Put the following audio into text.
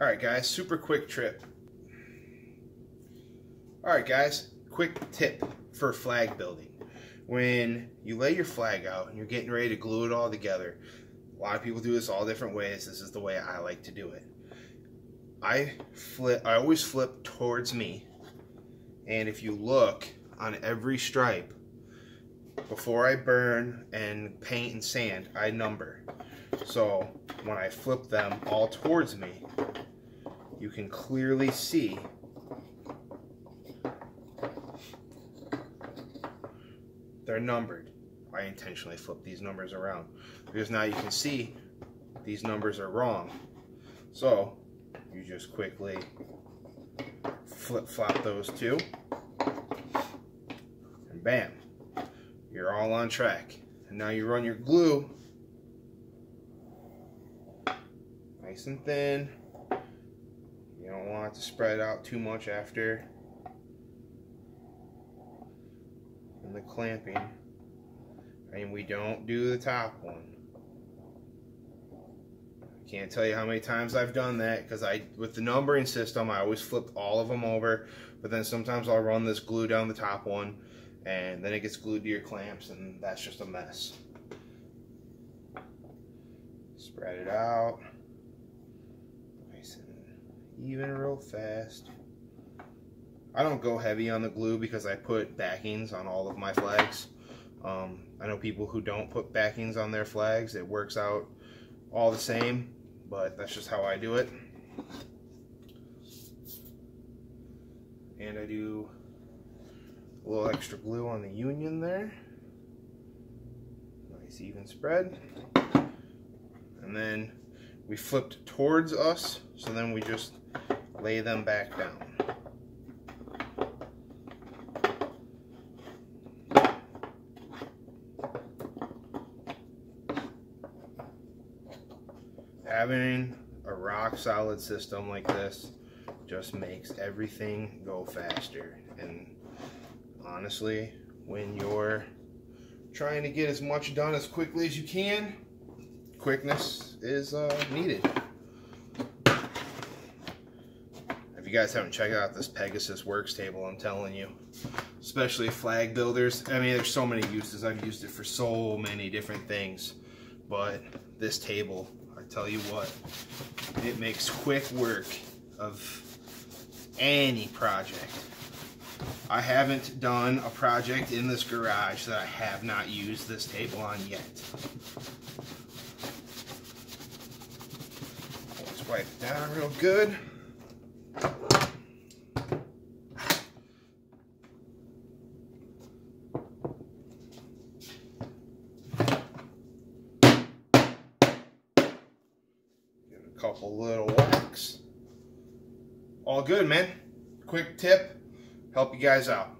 Alright guys, super quick trip. Alright guys, quick tip for flag building. When you lay your flag out and you're getting ready to glue it all together, a lot of people do this all different ways. This is the way I like to do it. I always flip towards me, and if you look on every stripe, before I burn and paint and sand, I number. So when I flip them all towards me, you can clearly see they're numbered. I intentionally flip these numbers around because now you can see these numbers are wrong. So you just quickly flip-flop those two, and bam, you're all on track. And now you run your glue nice and thin. You don't want it to spread out too much after the clamping. And we don't do the top one. I can't tell you how many times I've done that, because with the numbering system I always flip all of them over, but then sometimes I'll run this glue down the top one and then it gets glued to your clamps, and that's just a mess. Spread it out nice and even, real fast. I don't go heavy on the glue because I put backings on all of my flags. I know people who don't put backings on their flags. It works out all the same, but that's just how I do it. And I do a little extra glue on the union there. Nice even spread. And then we flipped towards us, so then we just lay them back down. Having a rock solid system like this just makes everything go faster. And honestly, when you're trying to get as much done as quickly as you can, quickness is needed. If you guys haven't checked out this Pegasus Works table, I'm telling you, especially flag builders, I mean, there's so many uses. I've used it for so many different things, but this table, I tell you what, it makes quick work of any project. I haven't done a project in this garage that I have not used this table on yet. Let's wipe it down real good. Couple little whacks. All good, man. Quick tip, help you guys out.